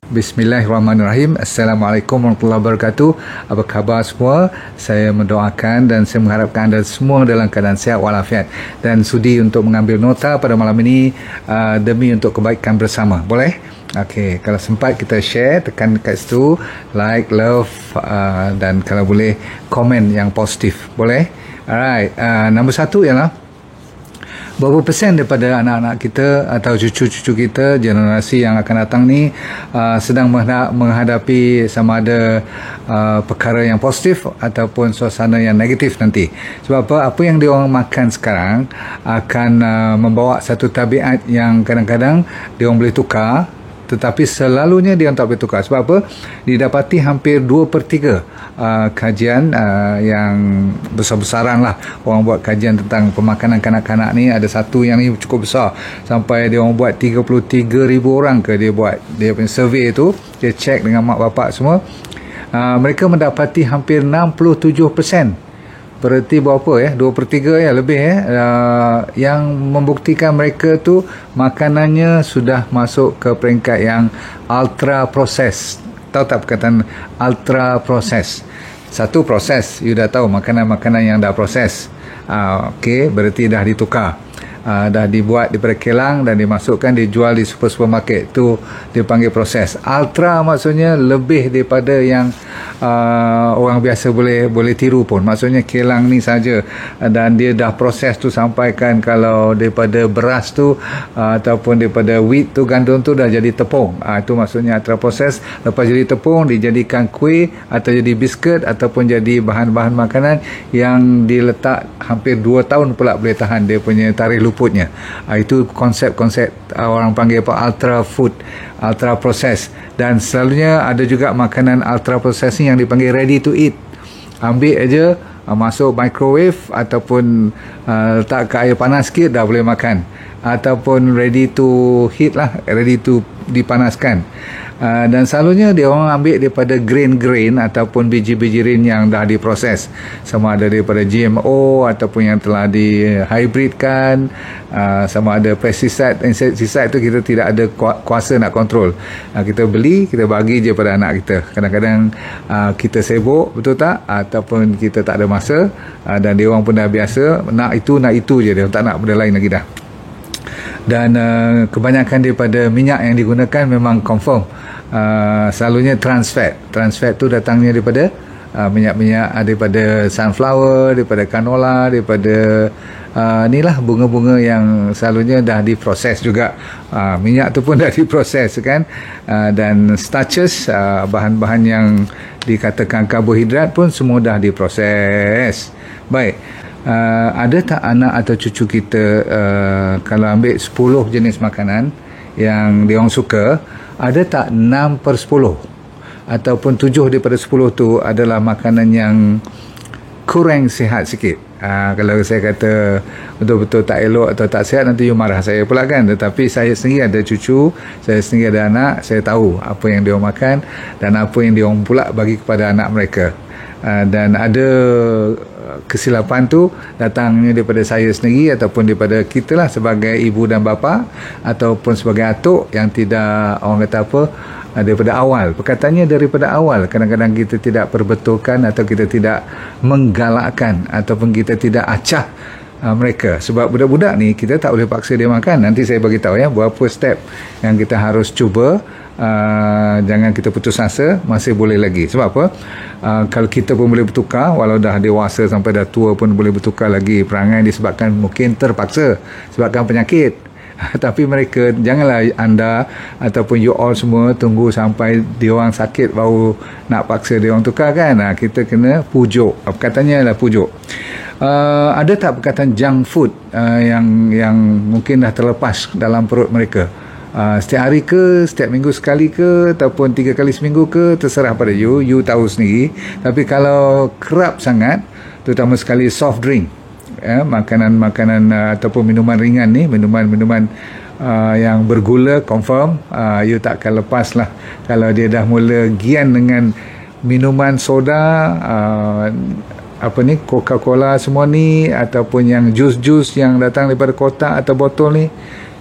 Bismillahirrahmanirrahim. Assalamualaikum warahmatullahi wabarakatuh. Apa khabar semua? Saya mendoakan dan saya mengharapkan anda semua dalam keadaan sihat walafiat dan sudi untuk mengambil nota pada malam ini demi untuk kebaikan bersama. Boleh? Okey, kalau sempat kita share, tekan kat situ like, love dan kalau boleh komen yang positif. Boleh? Alright. Nombor satu ialah berapa persen daripada anak-anak kita atau cucu-cucu kita, generasi yang akan datang ni sedang menghadapi sama ada perkara yang positif ataupun suasana yang negatif nanti. Sebab apa yang diorang makan sekarang akan membawa satu tabiat yang kadang-kadang diorang boleh tukar, tetapi selalunya dia tak boleh tukar. Sebab apa? Didapati hampir 2/3 kajian yang besar-besaran lah. Orang buat kajian tentang pemakanan kanak-kanak ni, ada satu yang ni cukup besar. Sampai dia orang buat 33,000 orang ke dia buat. Dia punya survey tu, dia check dengan mak bapak semua. Mereka mendapati hampir 67%. Berarti berapa 2/3 lebih yang membuktikan mereka tu makanannya sudah masuk ke peringkat yang ultra proses. Tahu tak perkataan ultra proses? Satu proses, you dah tahu makanan-makanan yang dah proses. Okey, berarti dah ditukar. Dah dibuat daripada kilang dan dimasukkan, dijual di supermarket, tu dipanggil proses. Ultra maksudnya lebih daripada yang orang biasa boleh tiru pun. Maksudnya kilang ni saja dan dia dah proses tu sampaikan kalau daripada beras tu ataupun daripada wheat tu, gandum tu dah jadi tepung. Itu maksudnya ultra proses. Lepas jadi tepung dijadikan kuih atau jadi biskut ataupun jadi bahan-bahan makanan yang diletak hampir 2 tahun pula boleh tahan dia punya tarikh luputnya. Itu konsep-konsep orang panggil ultra food, ultra process. Dan selalunya ada juga makanan ultra process ni yang dipanggil ready to eat. Ambil aja, masuk microwave ataupun letak ke air panas sikit dah boleh makan, ataupun ready to heat lah, ready to dipanaskan. Dan selalunya dia orang ambil daripada grain-grain ataupun biji-biji yang dah diproses, sama ada daripada GMO ataupun yang telah dihybridkan, sama ada pesticide, insecticide tu kita tidak ada kuasa nak kontrol. Kita beli, kita bagi je pada anak kita. Kadang-kadang kita sibuk, betul tak? Ataupun kita tak ada masa, dan dia orang pun dah biasa nak itu je, dia tak nak benda lain lagi dah. Dan kebanyakan daripada minyak yang digunakan memang confirm selalunya trans fat tu datangnya daripada minyak-minyak daripada sunflower, daripada canola, daripada inilah bunga-bunga yang selalunya dah diproses juga. Minyak tu pun dah diproses kan. Dan starches, bahan-bahan yang dikatakan karbohidrat pun semua dah diproses. Baik. Ada tak anak atau cucu kita kalau ambil 10 jenis makanan yang dia orang suka, ada tak 6/10 ataupun 7 daripada 10 tu adalah makanan yang kurang sihat sikit? Kalau saya kata betul-betul tak elok atau tak sihat, nanti you marah saya pula kan. Tetapi saya sendiri ada cucu, saya sendiri ada anak, saya tahu apa yang dia orang makan dan apa yang dia orang pula bagi kepada anak mereka. Dan ada kesilapan tu datangnya daripada saya sendiri ataupun daripada kita lah sebagai ibu dan bapa ataupun sebagai atuk yang tidak, orang kata apa, daripada awal. Perkataannya daripada awal kadang-kadang kita tidak perbetulkan atau kita tidak menggalakkan ataupun kita tidak acah mereka. Sebab budak-budak ni kita tak boleh paksa dia makan. Nanti saya bagi tahu berapa step yang kita harus cuba. Jangan kita putus asa, masih boleh lagi. Sebab apa? Kalau kita pun boleh bertukar, walau dah dewasa sampai dah tua pun boleh bertukar lagi perangai disebabkan mungkin terpaksa sebabkan penyakit. Tapi mereka, janganlah anda ataupun you all semua tunggu sampai diorang sakit baru nak paksa diorang tukar kan. Kita kena pujuk. Perkataannya adalah pujuk. Ada tak perkataan junk food yang mungkin dah terlepas dalam perut mereka? Setiap hari ke, setiap minggu sekali ke, ataupun 3 kali seminggu ke, terserah pada you tahu sendiri. Tapi kalau kerap sangat, terutama sekali soft drink, makanan-makanan ataupun minuman ringan ni, minuman-minuman yang bergula, confirm you tak akan lepas lah. Kalau dia dah mula gian dengan minuman soda, Coca-Cola semua ni, ataupun yang jus-jus yang datang daripada kotak atau botol ni,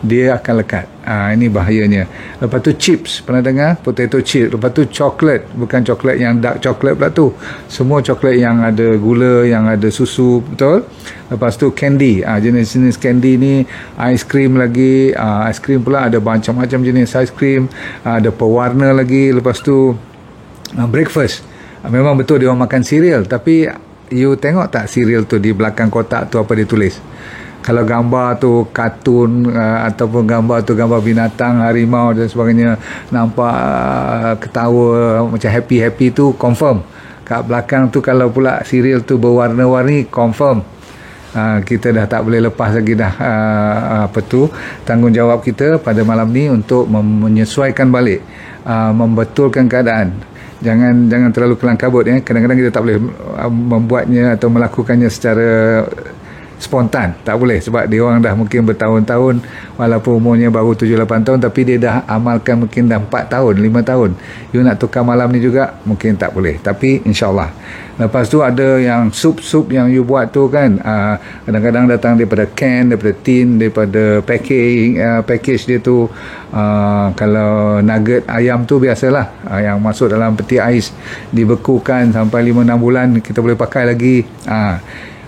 dia akan lekat. Ini bahayanya. Lepas tu chips, pernah dengar? Potato chips. Lepas tu coklat, bukan coklat yang dark coklat pula tu. Semua coklat yang ada gula, yang ada susu, betul? Lepas tu candy, jenis-jenis candy ni, ais krim lagi, ais krim pula ada macam-macam jenis ais krim, ada pewarna lagi. Lepas tu breakfast. Memang betul dia orang makan cereal, tapi you tengok tak cereal tu di belakang kotak tu apa dia tulis? Kalau gambar tu kartun ataupun gambar tu gambar binatang, harimau dan sebagainya, nampak ketawa macam happy-happy tu, confirm. Kat belakang tu kalau pula cereal tu berwarna-warni, confirm. Kita dah tak boleh lepas lagi dah tanggungjawab kita pada malam ni untuk menyesuaikan balik, membetulkan keadaan. Jangan terlalu kelang kabut ya. Kadang-kadang kita tak boleh membuatnya atau melakukannya secara spontan, tak boleh, sebab dia orang dah mungkin bertahun-tahun, walaupun umurnya baru 7-8 tahun, tapi dia dah amalkan mungkin dah 4 tahun 5 tahun. You nak tukar malam ni juga mungkin tak boleh, tapi insyaAllah. Lepas tu ada yang sup-sup yang you buat tu kan, kadang-kadang datang daripada can, daripada tin, daripada package dia tu. Kalau nugget ayam tu biasalah, yang masuk dalam peti ais, dibekukan sampai 5-6 bulan kita boleh pakai lagi.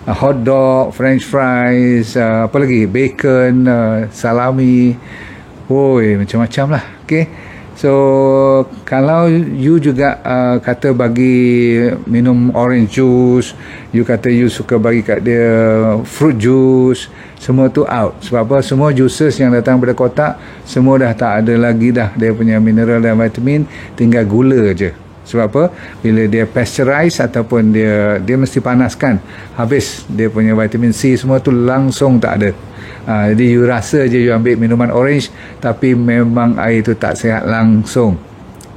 Hot dog, french fries, apa lagi, bacon, salami, macam-macam lah. Okay, so kalau you juga kata bagi minum orange juice, you kata you suka bagi kat dia fruit juice, semua tu out. Sebab apa? Semua juices yang datang pada kotak semua dah tak ada lagi dah dia punya mineral dan vitamin, tinggal gula je. Sebab apa? Bila dia pasteurize ataupun dia mesti panaskan, habis dia punya vitamin C semua tu langsung tak ada. Jadi you rasa je you ambil minuman orange, tapi memang air tu tak sihat langsung.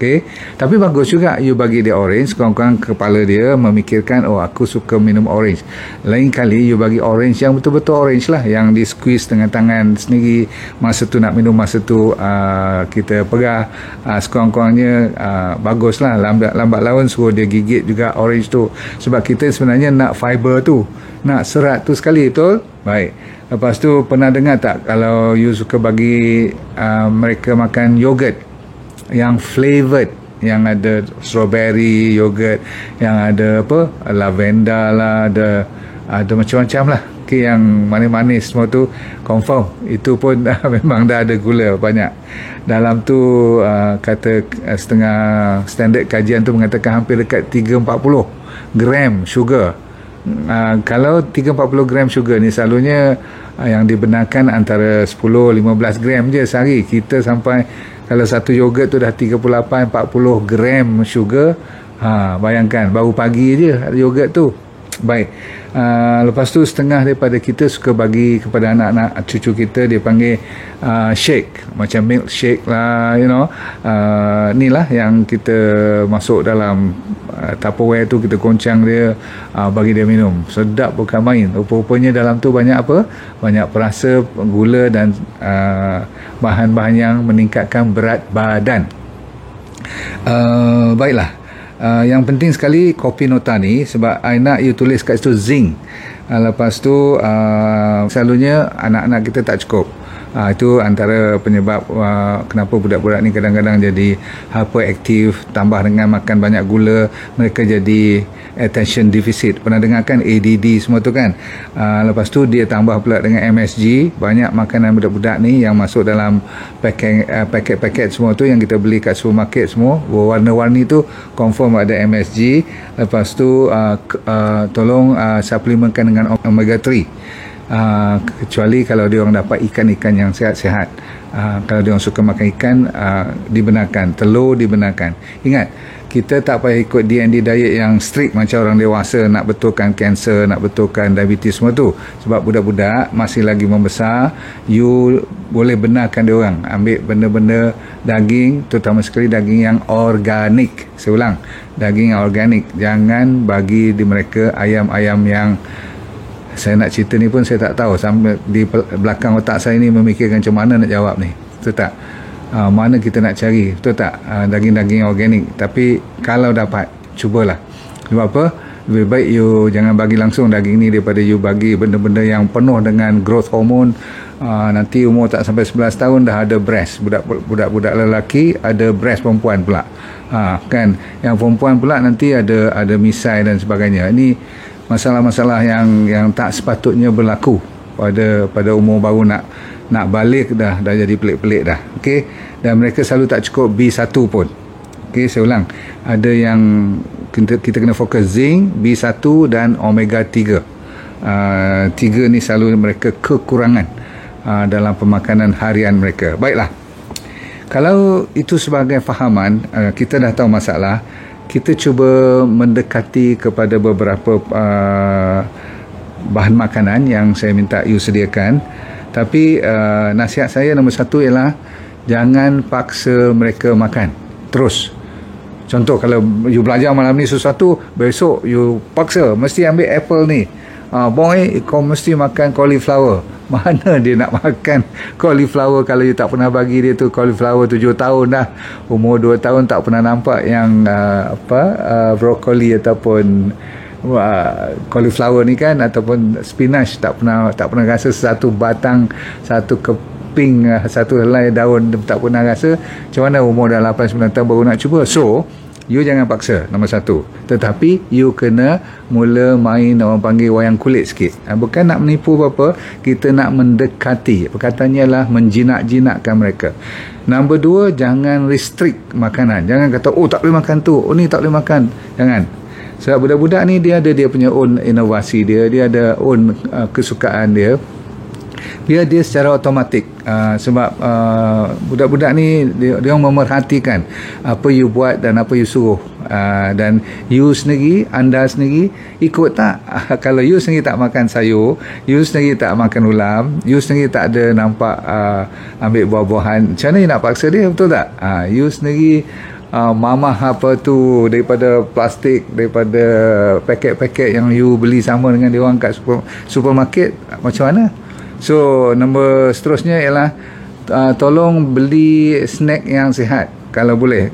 Okay? Tapi bagus juga you bagi dia orange, kurang-kurang kepala dia memikirkan, aku suka minum orange. Lain kali you bagi orange yang betul-betul orange lah, yang di squeeze dengan tangan sendiri, masa tu nak minum, masa tu kita pegang, sekurang-kurangnya bagus lah. Lambat laun suruh dia gigit juga orange tu, sebab kita sebenarnya nak fiber tu, nak serat tu sekali, betul? Baik. Lepas tu pernah dengar tak kalau you suka bagi mereka makan yogurt yang flavored, yang ada strawberry yogurt, yang ada apa, lavender lah, ada macam-macam lah. Okay, yang manis-manis semua tu confirm itu pun memang dah ada gula banyak dalam tu. Kata setengah standard kajian tu mengatakan hampir dekat 340 gram sugar. Kalau 340 gram sugar ni selalunya yang dibenarkan antara 10-15 gram je sehari. Kita sampai, kalau satu yogurt tu dah 38-40 gram sugar. Bayangkan baru pagi je ada yogurt tu. Baik. Lepas tu setengah daripada kita suka bagi kepada anak-anak cucu kita, dia panggil shake, macam milkshake lah, ni lah yang kita masuk dalam Tupperware tu, kita goncang dia, bagi dia minum. Sedap bukan main. Rupa-rupanya dalam tu banyak apa? Banyak perasa, gula dan bahan-bahan yang meningkatkan berat badan. Baiklah. Yang penting sekali kopi nota ni, sebab I nak you tulis kat situ zinc. Lepas tu selalunya anak-anak kita tak cukup. Itu antara penyebab kenapa budak-budak ni kadang-kadang jadi hyperactive, tambah dengan makan banyak gula, mereka jadi attention deficit. Pernah dengar kan ADD semua tu kan? Lepas tu dia tambah pula dengan MSG. Banyak makanan budak-budak ni yang masuk dalam paket-paket semua tu yang kita beli kat supermarket semua, warna-warni tu confirm ada MSG. Lepas tu tolong suplementkan dengan omega 3. Kecuali kalau dia orang dapat ikan-ikan yang sihat-sihat. Kalau dia orang suka makan ikan, dibenarkan. Telur dibenarkan. Ingat, kita tak payah ikut D&D diet yang strict macam orang dewasa, nak betulkan kanser, nak betulkan diabetes semua tu. Sebab budak-budak masih lagi membesar, you boleh benarkan dia orang ambil benda-benda daging, terutama sekali daging yang organik. Saya ulang, daging yang organik. Jangan bagi di mereka ayam-ayam yang, saya nak cerita ni pun saya tak tahu, sampai di belakang otak saya ni memikirkan macam mana nak jawab ni, betul tak? Mana kita nak cari, betul tak? Daging-daging organik. Tapi kalau dapat, cubalah. Sebab apa? Lebih baik you jangan bagi langsung daging ni daripada you bagi benda-benda yang penuh dengan growth hormone, nanti umur tak sampai 11 tahun dah ada breast. Budak-budak lelaki ada breast perempuan pula. Kan, yang perempuan pula nanti ada misai dan sebagainya. Ini masalah-masalah yang tak sepatutnya berlaku pada umur baru nak balik dah jadi pelik-pelik dah. Okey, dan mereka selalu tak cukup B1 pun. Okey, saya ulang, ada yang kita kena fokus zinc, B1 dan omega 3. 3 ni selalu mereka kekurangan dalam pemakanan harian mereka. Baiklah, kalau itu sebagai fahaman, kita dah tahu masalah, kita cuba mendekati kepada beberapa bahan makanan yang saya minta you sediakan. Tapi nasihat saya nombor 1 ialah jangan paksa mereka makan terus. Contoh, kalau you belajar malam ni sesuatu, besok you paksa mesti ambil apple ni. Boy, kau mesti makan cauliflower. Mana dia nak makan cauliflower kalau you tak pernah bagi dia tu cauliflower 7 tahun dah. Umur 2 tahun tak pernah nampak yang brokoli ataupun cauliflower ni kan, ataupun spinach, tak pernah rasa satu batang, satu keping, satu helai daun tak pernah rasa. Macam mana umur dah 8-9 tahun baru nak cuba? So you jangan paksa, nombor 1. Tetapi you kena mula main, orang panggil wayang kulit sikit. Bukan nak menipu apa-apa, kita nak mendekati. Perkataannya lah menjinak-jinakkan mereka. Nombor 2, jangan restrict makanan. Jangan kata, oh tak boleh makan tu, oh ni tak boleh makan. Jangan. Sebab budak-budak ni dia punya own inovasi dia ada own kesukaan dia. Biar dia secara automatik, sebab budak-budak ni dia memerhatikan apa you buat dan apa you suruh, dan you sendiri, anda sendiri ikut tak. Kalau you sendiri tak makan sayur, you sendiri tak makan ulam, you sendiri tak ada nampak ambil buah-buahan, macam mana you nak paksa dia, betul tak? You sendiri mamah apa tu daripada plastik, daripada paket-paket yang you beli sama dengan dia orang kat supermarket, macam mana? So nombor seterusnya ialah tolong beli snack yang sihat kalau boleh.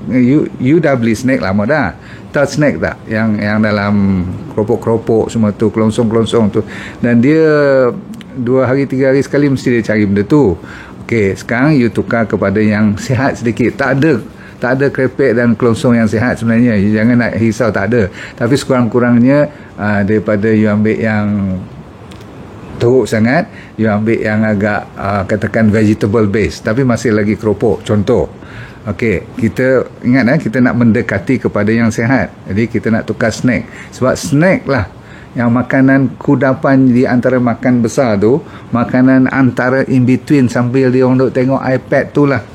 You dah beli snack lama dah, tak snack tak yang dalam keropok-keropok semua tu, kelonsong-kelonsong tu, dan dia 2 hari 3 hari sekali mesti dia cari benda tu. Okey, sekarang you tukar kepada yang sihat sedikit. Tak ada krepek dan kelonsong yang sihat sebenarnya. You jangan nak risau, tak ada. Tapi sekurang-kurangnya daripada you ambil yang teruk sangat, you ambil yang agak katakan vegetable base tapi masih lagi keropok, contoh. Okey, kita ingat kita nak mendekati kepada yang sihat. Jadi kita nak tukar snack. Sebab snack lah yang makanan kudapan di antara makan besar tu, makanan antara in between, sambil dia orang duk tengok iPad tu lah,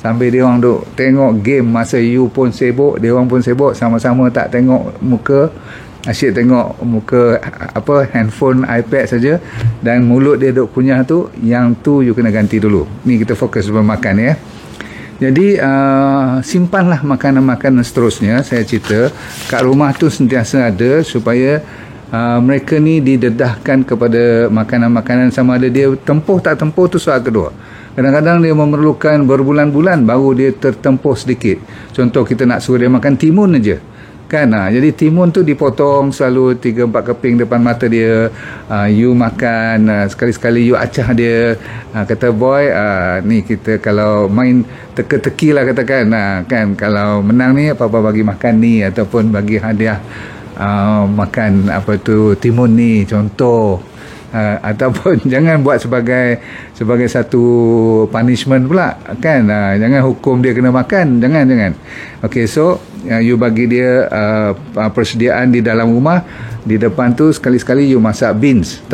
sambil dia orang duk tengok game masa you pun sibuk, dia orang pun sibuk, sama-sama tak tengok muka, asyik tengok muka handphone, iPad saja, dan mulut dia duk kunyah tu, yang tu you kena ganti dulu. Ni kita fokus bermakan ya. Jadi simpanlah makanan-makanan seterusnya. Saya cerita kat rumah tu sentiasa ada, supaya mereka ni didedahkan kepada makanan-makanan. Sama ada dia tempuh tak tempuh tu soal kedua. Kadang-kadang dia memerlukan berbulan-bulan baru dia tertempuh sedikit. Contoh, kita nak suruh dia makan timun aja kan, jadi timun tu dipotong selalu 3-4 keping depan mata dia. You makan, sekali-sekali you acah dia, kata boy, ni kita kalau main teka-teki lah katakan, kan, kalau menang ni apa-apa bagi makan ni, ataupun bagi hadiah makan timun ni, contoh. Ataupun jangan buat sebagai satu punishment pula kan, jangan hukum dia kena makan, jangan. Okey, so you bagi dia persediaan di dalam rumah. Di depan tu sekali-sekali you masak beans,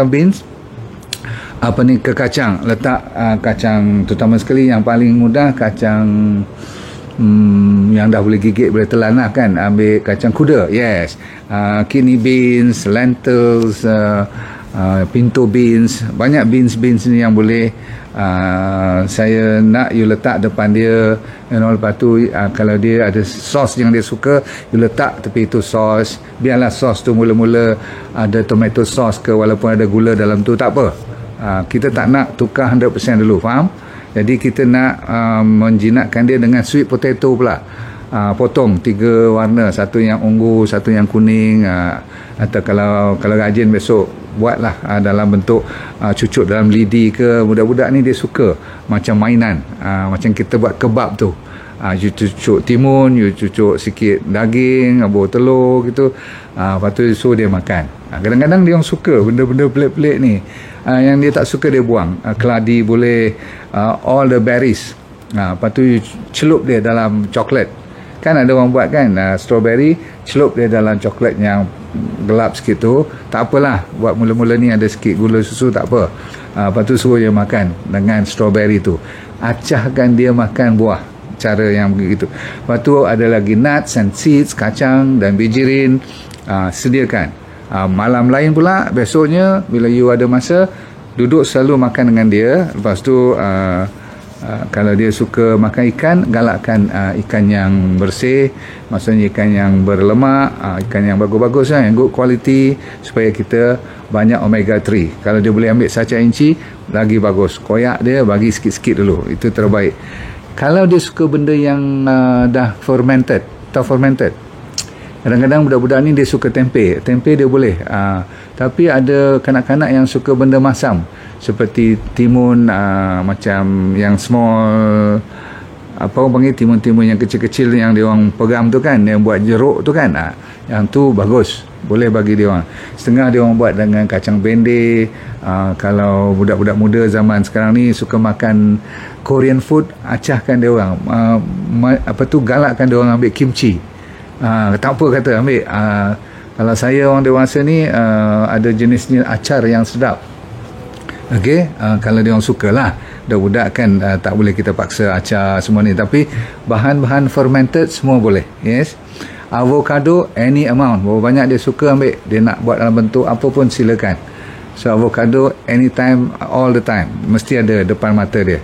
kacang, letak kacang, terutama sekali yang paling mudah kacang yang dah boleh gigit, boleh telan lah kan, ambil kacang kuda, yes, kidney beans, lentils, pinto beans, banyak beans ni yang boleh saya nak you letak depan dia, lepas tu kalau dia ada sos yang dia suka, you letak tepi itu sos. Biarlah sos tu mula-mula ada tomato sauce ke, walaupun ada gula dalam tu, tak apa. Kita tak nak tukar 100% dulu, faham? Jadi kita nak menjinakkan dia dengan sweet potato pula. Potong 3 warna, satu yang ungu, satu yang kuning, atau kalau rajin besok buatlah dalam bentuk cucuk dalam lidi ke. Budak-budak ni dia suka macam mainan, macam kita buat kebab tu. You cucuk timun, you cucuk sikit daging, bawang telur gitu. Lepas tu suruh dia makan. Kadang-kadang dia orang suka benda-benda pelik-pelik ni. Yang dia tak suka dia buang. Keladi boleh, all the berries. Lepas tu you celup dia dalam coklat. Kan ada orang buat kan, strawberry, celup dia dalam coklat yang gelap sikit tu. Tak apalah, buat mula-mula ni ada sikit gula susu, tak apa. Lepas tu suruh dia makan dengan strawberry tu. Acahkan dia makan buah, cara yang begitu. Lepas tu ada lagi nuts and seeds, kacang dan bijirin. Sediakan. Malam lain pula, besoknya bila you ada masa, duduk selalu makan dengan dia. Lepas tu kalau dia suka makan ikan, galakkan ikan yang bersih, maksudnya ikan yang berlemak, ikan yang bagus-bagus lah, yang good quality, supaya kita banyak omega 3. Kalau dia boleh ambil sachet inci, lagi bagus. Koyak dia, bagi sikit-sikit dulu, itu terbaik. Kalau dia suka benda yang dah fermented, kadang-kadang budak-budak ni dia suka tempe dia boleh. Tapi ada kanak-kanak yang suka benda masam, seperti timun, macam yang small, apa orang panggil, timun-timun yang kecil-kecil yang dia orang pegang tu kan, yang buat jeruk tu kan, yang tu bagus, boleh bagi dia orang. Setengah dia orang buat dengan kacang bende. Kalau budak-budak muda zaman sekarang ni suka makan Korean food, acahkan dia orang, galakkan dia orang ambil kimchi. Tak apa kata ambil. Kalau saya orang dewasa ni, ada jenisnya acar yang sedap. Okey, kalau dia orang sukalah. Budak-budak kan tak boleh kita paksa acar semua ni, tapi bahan-bahan fermented semua boleh. Yes. Avocado any amount, berapa banyak dia suka ambil. Dia nak buat dalam bentuk apa pun silakan. So avocado anytime, all the time, mesti ada depan mata dia.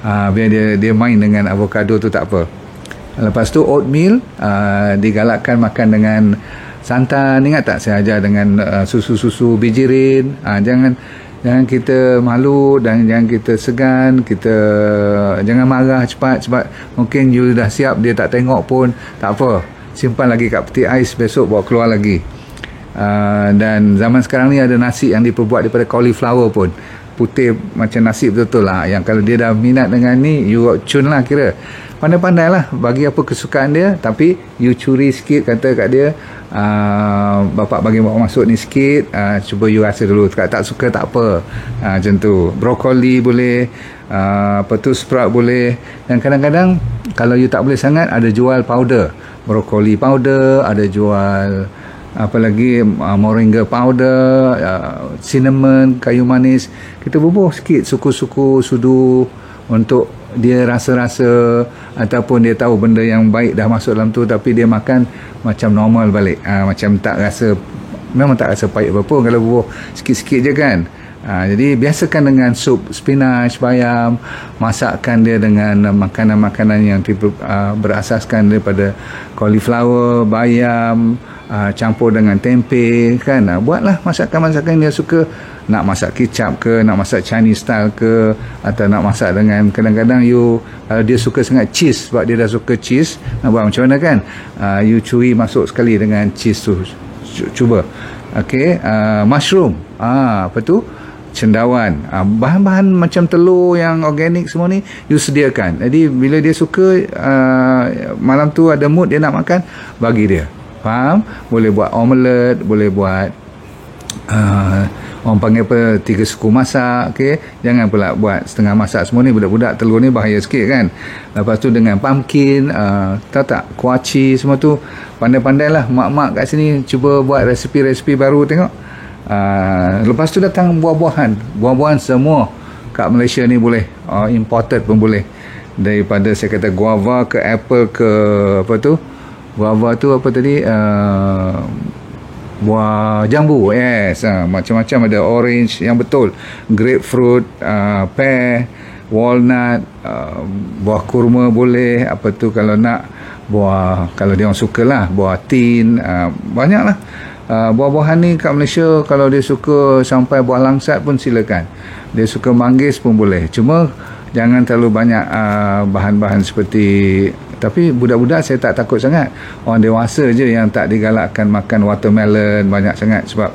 Biar dia main dengan avocado tu, tak apa. Lepas tu oatmeal, digalakkan makan dengan santan. Ingat tak saya ajar dengan susu-susu bijirin. Jangan kita malu dan jangan kita segan, kita jangan marah cepat, sebab mungkin you dah siap, dia tak tengok pun, tak apa, simpan lagi kat peti ais, besok bawa keluar lagi. Dan zaman sekarang ni ada nasi yang diperbuat daripada cauliflower pun, putih macam nasi betul-betul lah. Yang kalau dia dah minat dengan ni, you cun lah, kira pandai-pandai lah bagi apa kesukaan dia. Tapi you curi sikit, kata kat dia, bapak bagi bawa masuk ni sikit, cuba you rasa dulu, tak suka tak apa. Macam tu. Brokoli boleh, sprout boleh. Dan kadang-kadang kalau you tak boleh sangat, ada jual powder, brokoli powder, ada jual apa lagi, moringa powder, cinnamon, kayu manis. Kita bubuh sikit suku-suku sudu untuk dia rasa-rasa, ataupun dia tahu benda yang baik dah masuk dalam tu, tapi dia makan macam normal balik. Macam tak rasa, memang tak rasa pahit apa-apa kalau bubuh sikit-sikit je kan. Jadi biasakan dengan sup spinach, bayam, masakkan dia dengan makanan-makanan yang berasaskan daripada cauliflower, bayam, campur dengan tempe kan. Buatlah masakan-masakan dia suka. Nak masak kicap ke, nak masak Chinese style ke, atau nak masak dengan, kadang-kadang you, kalau dia suka sangat cheese, sebab dia dah suka cheese, nak buat macam mana kan, you curi masuk sekali dengan cheese tu, cuba. Okey, mushroom, apa tu, cendawan, bahan-bahan macam telur yang organik semua ni you sediakan. Jadi bila dia suka, malam tu ada mood dia nak makan, bagi dia. Faham? Boleh buat omelette, boleh buat orang panggil apa, 3 suku masak. Okay? Jangan pula buat setengah masak semua ni. Budak-budak telur ni bahaya sikit kan. Lepas tu dengan pumpkin, tahu tak, kuaci semua tu, pandai-pandailah mak-mak kat sini cuba buat resipi-resipi baru, tengok. Lepas tu datang buah-buahan semua kat Malaysia ni boleh, imported pun boleh, daripada saya kata guava ke apple ke apa tu, guava tu apa tadi, buah jambu, yes, macam-macam ada, orange yang betul, grapefruit, pear, walnut, buah kurma boleh, apa tu kalau nak, buah, kalau dia orang suka lah, buah tin, banyak lah. Buah-buahan ni kat Malaysia, kalau dia suka sampai buah langsat pun silakan, dia suka manggis pun boleh, cuma jangan terlalu banyak bahan-bahan seperti. Tapi budak-budak saya tak takut sangat, orang dewasa je yang tak digalakkan makan watermelon banyak sangat, sebab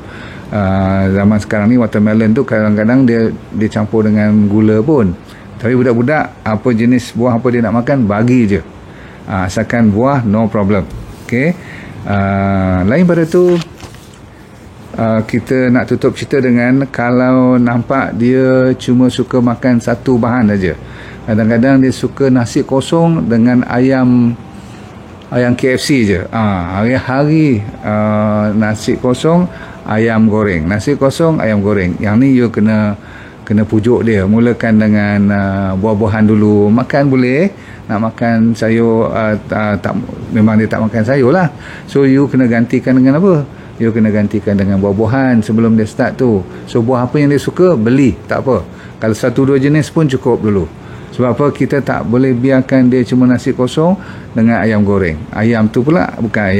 Zaman sekarang ni watermelon tu kadang-kadang dia campur dengan gula pun. Tapi budak-budak apa jenis buah apa dia nak makan, bagi je. Asalkan buah, no problem. Okey. Lain pada tu, kita nak tutup cerita dengan kalau nampak dia cuma suka makan satu bahan saja. Kadang-kadang dia suka nasi kosong dengan ayam KFC je. Hari-hari nasi kosong, ayam goreng. Nasi kosong, ayam goreng. Yang ni you kena pujuk dia. Mulakan dengan buah-buahan dulu. Makan boleh. Nak makan sayur, memang dia tak makan sayur lah. So you kena gantikan dengan apa? You kena gantikan dengan buah-buahan sebelum dia start tu. So buah apa yang dia suka, beli. Tak apa. Kalau 1-2 jenis pun cukup dulu. Sebab apa? Kita tak boleh biarkan dia cuma nasi kosong dengan ayam goreng. Ayam tu pula bukan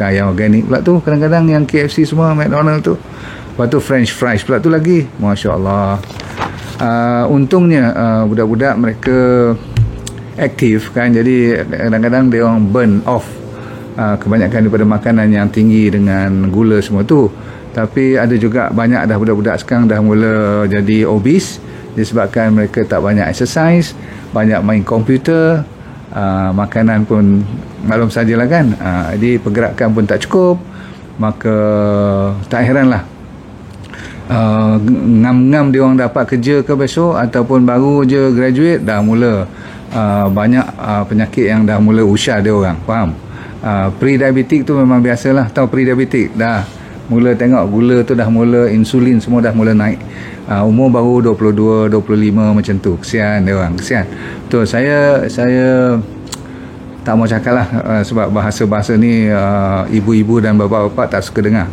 ayam organik pula tu. Kadang-kadang yang KFC semua, McDonald tu. Lepas tu French fries pula tu lagi. Masya Allah. Untungnya budak-budak mereka aktif kan. Jadi kadang-kadang dia orang burn off kebanyakan daripada makanan yang tinggi dengan gula semua tu. Tapi ada juga banyak dah budak-budak sekarang dah mula jadi obese disebabkan mereka tak banyak exercise, banyak main komputer, makanan pun maklum sajalah kan. Jadi pergerakan pun tak cukup, maka tak heranlah ngam-ngam dia orang dapat kerja ke besok ataupun baru je graduate dah mula banyak penyakit yang dah mula usia dia orang, faham? Pre-diabetic tu memang biasalah. Tahu pre-diabetic dah mula tengok gula tu dah mula, insulin semua dah mula naik. Umur baru 22, 25 macam tu. Kesian dia orang, kesian. Betul, saya tak mau cakap lah sebab bahasa-bahasa ni ibu-ibu dan bapa-bapa tak suka dengar.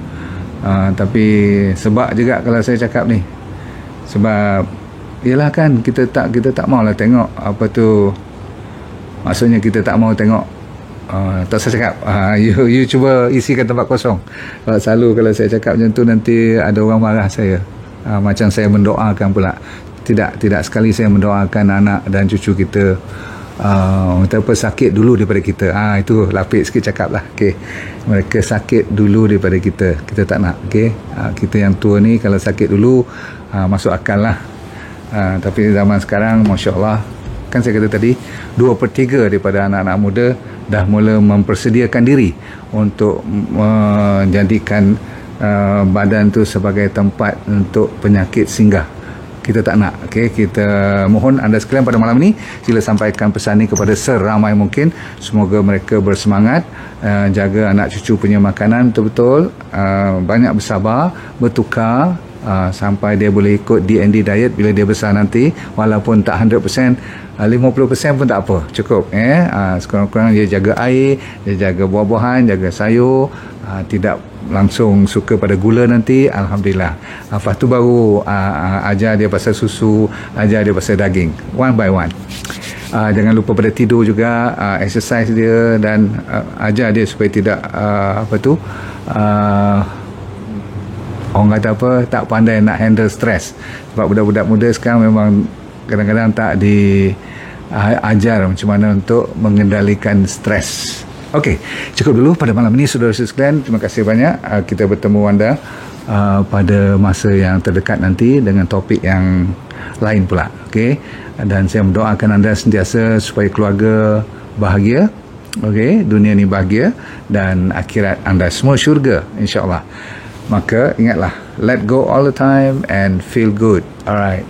Tapi sebab juga kalau saya cakap ni, sebab yelah kan kita tak maulah tengok apa tu, maksudnya kita tak mau tengok tak saya cakap you cuba isikan tempat kosong. Selalu kalau saya cakap macam tu nanti ada orang marah saya. Macam saya mendoakan pula. Tidak sekali saya mendoakan anak dan cucu kita apa sakit dulu daripada kita. Itu lapik sikit cakap lah. Okay. Mereka sakit dulu daripada kita. Kita tak nak. Okay. Kita yang tua ni kalau sakit dulu masuk akal lah. Tapi zaman sekarang Masya Allah, kan saya kata tadi 2/3 daripada anak-anak muda dah mula mempersediakan diri untuk menjadikan badan tu sebagai tempat untuk penyakit singgah. Kita tak nak. Okay? Kita mohon anda sekalian pada malam ini sila sampaikan pesan ni kepada seramai mungkin. Semoga mereka bersemangat, jaga anak cucu punya makanan betul-betul, banyak bersabar, bertukar sampai dia boleh ikut D&D diet bila dia besar nanti. Walaupun tak 100%, 50% pun tak apa, cukup. Sekurang-kurang dia jaga air, dia jaga buah-buahan, jaga sayur, tidak langsung suka pada gula nanti. Alhamdulillah. Lepas tu baru ajar dia pasal susu, ajar dia pasal daging, one by one. Jangan lupa pada tidur juga, exercise dia, dan ajar dia supaya tidak orang kata apa, tak pandai nak handle stress. Sebab budak-budak muda sekarang memang kadang-kadang tak diajar macam mana untuk mengendalikan stres. Okey, cukup dulu pada malam ini saudara-saudara sekalian. Terima kasih banyak. Kita bertemu anda pada masa yang terdekat nanti dengan topik yang lain pula. Okey, dan saya mendoakan anda sentiasa supaya keluarga bahagia. Okey, dunia ni bahagia dan akhirat anda semua syurga, insya-Allah. Maka ingatlah, let go all the time and feel good. Alright.